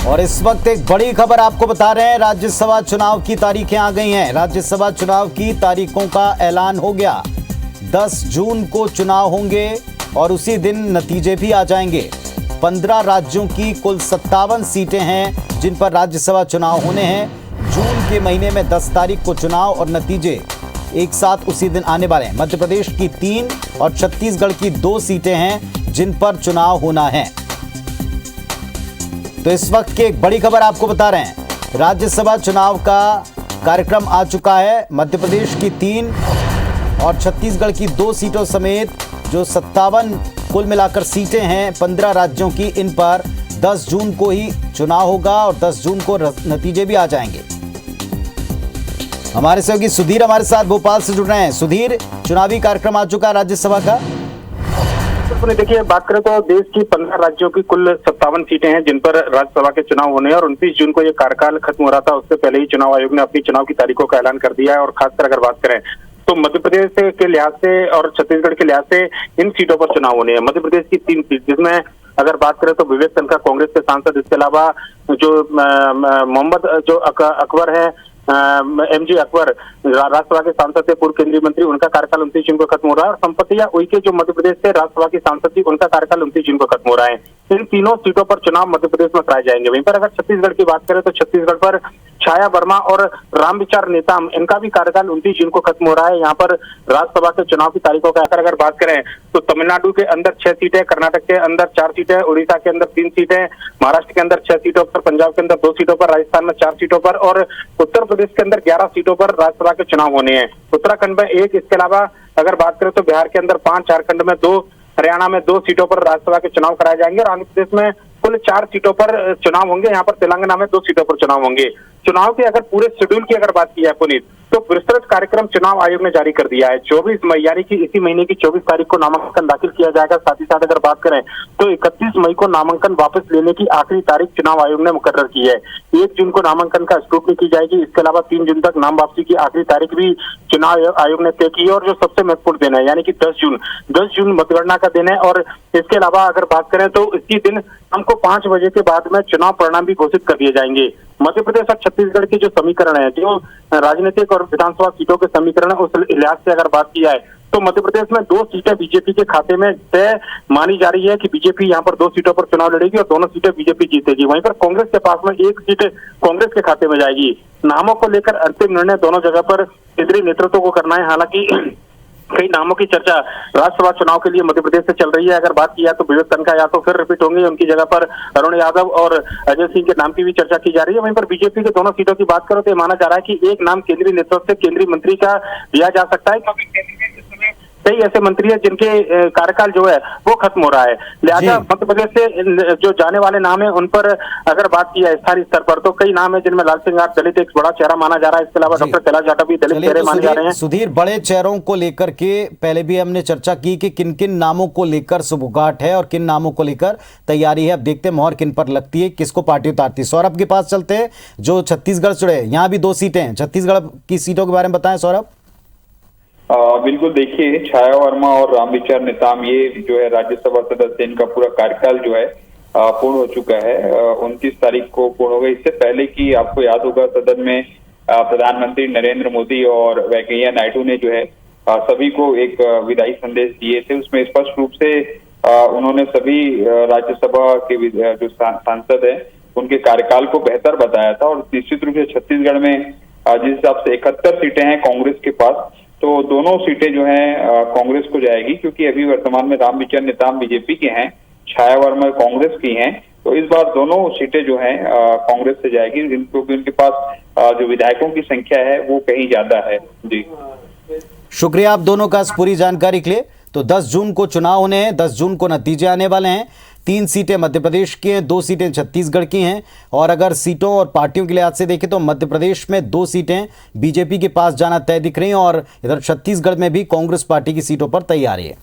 और इस वक्त एक बड़ी खबर आपको बता रहे हैं, राज्यसभा चुनाव की तारीखें आ गई हैं। राज्यसभा चुनाव की तारीखों का ऐलान हो गया। 10 जून को चुनाव होंगे और उसी दिन नतीजे भी आ जाएंगे। 15 राज्यों की कुल 57 सीटें हैं जिन पर राज्यसभा चुनाव होने हैं। जून के महीने में 10 तारीख को चुनाव और नतीजे एक साथ उसी दिन आने वाले हैं। मध्य प्रदेश की 3 और छत्तीसगढ़ की 2 सीटें हैं जिन पर चुनाव होना है। तो इस वक्त की एक बड़ी खबर आपको बता रहे हैं, राज्यसभा चुनाव का कार्यक्रम आ चुका है। मध्य प्रदेश की 3 और छत्तीसगढ़ की 2 सीटों समेत जो 57 कुल मिलाकर सीटें हैं 15 राज्यों की, इन पर 10 जून को ही चुनाव होगा और 10 जून को नतीजे भी आ जाएंगे। हमारे सहयोगी सुधीर हमारे साथ भोपाल से जुड़ रहे हैं। सुधीर, चुनावी कार्यक्रम आ चुका है राज्यसभा का। देखिए, बात करें तो देश की 15 राज्यों की कुल 57 सीटें हैं जिन पर राज्यसभा के चुनाव होने हैं और 29 जून को ये कार्यकाल खत्म हो रहा था। उससे पहले ही चुनाव आयोग ने अपनी चुनाव की तारीखों का ऐलान कर दिया है। और खासकर अगर बात करें तो मध्य प्रदेश के लिहाज से और छत्तीसगढ़ के लिहाज से इन सीटों पर चुनाव होने हैं। मध्य प्रदेश की 3 सीट, जिसमें अगर बात करें तो विवेक तनखा कांग्रेस के सांसद, इसके अलावा जो मोहम्मद जो अकबर है, एमजी अकबर राज्यसभा के सांसद थे, पूर्व केंद्रीय मंत्री, उनका कार्यकाल 29 जून को खत्म हो रहा है। और संपत्ति या उइके जो मध्य प्रदेश से राज्यसभा की सांसद थी, उनका कार्यकाल 29 जून को खत्म हो रहा है। इन तीनों सीटों पर चुनाव मध्य प्रदेश में कराए जाएंगे। वहीं पर अगर छत्तीसगढ़ की बात करें तो छत्तीसगढ़ पर छाया वर्मा और रामविचार नेताम, इनका भी कार्यकाल 29 जून को खत्म हो रहा है। यहाँ पर राज्यसभा के चुनाव की तारीखों का अगर बात करें तो तमिलनाडु के अंदर 6 सीटें, कर्नाटक के अंदर 4 सीटें, उड़ीसा के अंदर 3 सीटें, महाराष्ट्र के अंदर 6 सीटों पर, पंजाब के अंदर 2 सीटों पर, राजस्थान में 4 सीटों पर और उत्तर प्रदेश के अंदर 11 सीटों पर राज्यसभा के चुनाव होने हैं। उत्तराखंड में 1, इसके अलावा अगर बात करें तो बिहार के अंदर 5, झारखंड में 2, हरियाणा में 2 सीटों पर राज्यसभा के चुनाव कराए जाएंगे और आंध्र प्रदेश में कुल 4 सीटों पर चुनाव होंगे। यहाँ पर तेलंगाना में 2 सीटों पर चुनाव होंगे। चुनाव के अगर पूरे शेड्यूल की अगर बात की जाए पुनीत, तो विस्तृत कार्यक्रम चुनाव आयोग ने जारी कर दिया है। 24 मई यानी कि इसी महीने की 24 तारीख को नामांकन दाखिल किया जाएगा। साथ ही साथ अगर बात करें तो 31 मई को नामांकन वापस लेने की आखिरी तारीख चुनाव आयोग ने मुकर्रर की है। 1 जून को नामांकन का स्क्रूटनी की जाएगी। इसके अलावा 3 जून तक नाम वापसी की आखिरी तारीख भी चुनाव आयोग ने तय की है। और जो सबसे महत्वपूर्ण दिन है यानी कि 10 जून मतगणना का दिन है। और इसके अलावा अगर बात करें तो इसी दिन शाम को 5 बजे के बाद में चुनाव परिणाम भी घोषित कर दिए जाएंगे। मध्य प्रदेश और छत्तीसगढ़ के जो समीकरण है, जो राजनीतिक और विधानसभा सीटों के समीकरण है, उस लिहाज से अगर बात की जाए तो मध्य प्रदेश में 2 सीटें बीजेपी के खाते में तय मानी जा रही है कि बीजेपी यहाँ पर 2 सीटों पर चुनाव लड़ेगी और दोनों सीटें बीजेपी जीतेगी। वहीं पर कांग्रेस के पास में 1 सीट कांग्रेस के खाते में जाएगी। नामों को लेकर अंतिम निर्णय दोनों जगह पर केंद्रीय नेतृत्व को करना है। हालांकि कई नामों की चर्चा राज्यसभा चुनाव के लिए मध्य प्रदेश से चल रही है। अगर बात की जाए तो विवेक तनखा या तो फिर रिपीट होंगे, उनकी जगह पर अरुण यादव और अजय सिंह के नाम की भी चर्चा की जा रही है। वहीं पर बीजेपी के दोनों सीटों की बात करो तो माना जा रहा है कि एक नाम केंद्रीय नेतृत्व से केंद्रीय मंत्री का दिया जा सकता है, क्योंकि कई ऐसे मंत्री हैं जिनके कार्यकाल जो है वो खत्म हो रहा है। लिहाजा मध्य प्रदेश से जो जाने वाले नाम है उन पर अगर बात की जाए स्थानीय स्तर पर तो कई नाम है जिनमें लाल सिंह यादव दलित एक बड़ा चेहरा माना जा रहा है। इसके अलावा डॉक्टर कैलाश जाटव भी दलित चेहरे माने जा रहे हैं। सुधीर, बड़े चेहरों को लेकर के पहले भी हमने चर्चा की कि किन किन नामों को लेकर सुबुगाट है और किन नामों को लेकर तैयारी है। अब देखते हैं मोहर किन पर लगती है, किसको पार्टी उतारती है। सौरभ के पास चलते हैं जो छत्तीसगढ़ जुड़े, यहाँ भी 2 सीटें हैं। छत्तीसगढ़ की सीटों के बारे में बताएं सौरभ। बिल्कुल, देखिए, छाया वर्मा और रामविचार नेताम, ये जो है राज्यसभा सदस्य, इनका पूरा कार्यकाल जो है पूर्ण हो चुका है। 29 तारीख को पूर्ण हो गया। इससे पहले की आपको याद होगा सदन में प्रधानमंत्री नरेंद्र मोदी और वेंकैया नायडू ने जो है सभी को एक विदाई संदेश दिए थे। उसमें स्पष्ट रूप से उन्होंने सभी राज्यसभा के जो सांसद है उनके कार्यकाल को बेहतर बताया था। और निश्चित रूप से छत्तीसगढ़ में जिस हिसाब से 71 सीटें हैं कांग्रेस के पास, तो दोनों सीटें जो हैं कांग्रेस को जाएगी, क्योंकि अभी वर्तमान में रामविचार नेताम बीजेपी के हैं, छाया वर्मा कांग्रेस की हैं। तो इस बार दोनों सीटें जो हैं कांग्रेस से जाएगी, क्योंकि उनके पास जो विधायकों की संख्या है वो कहीं ज्यादा है। जी, शुक्रिया आप दोनों का इस पूरी जानकारी के लिए। तो 10 जून को चुनाव होने हैं, 10 जून को नतीजे आने वाले हैं। 3 सीटें मध्य प्रदेश की हैं, 2 सीटें छत्तीसगढ़ की हैं। और अगर सीटों और पार्टियों के लिहाज से देखें तो मध्य प्रदेश में 2 सीटें बीजेपी के पास जाना तय दिख रही हैं और इधर छत्तीसगढ़ में भी कांग्रेस पार्टी की सीटों पर तैयारी है।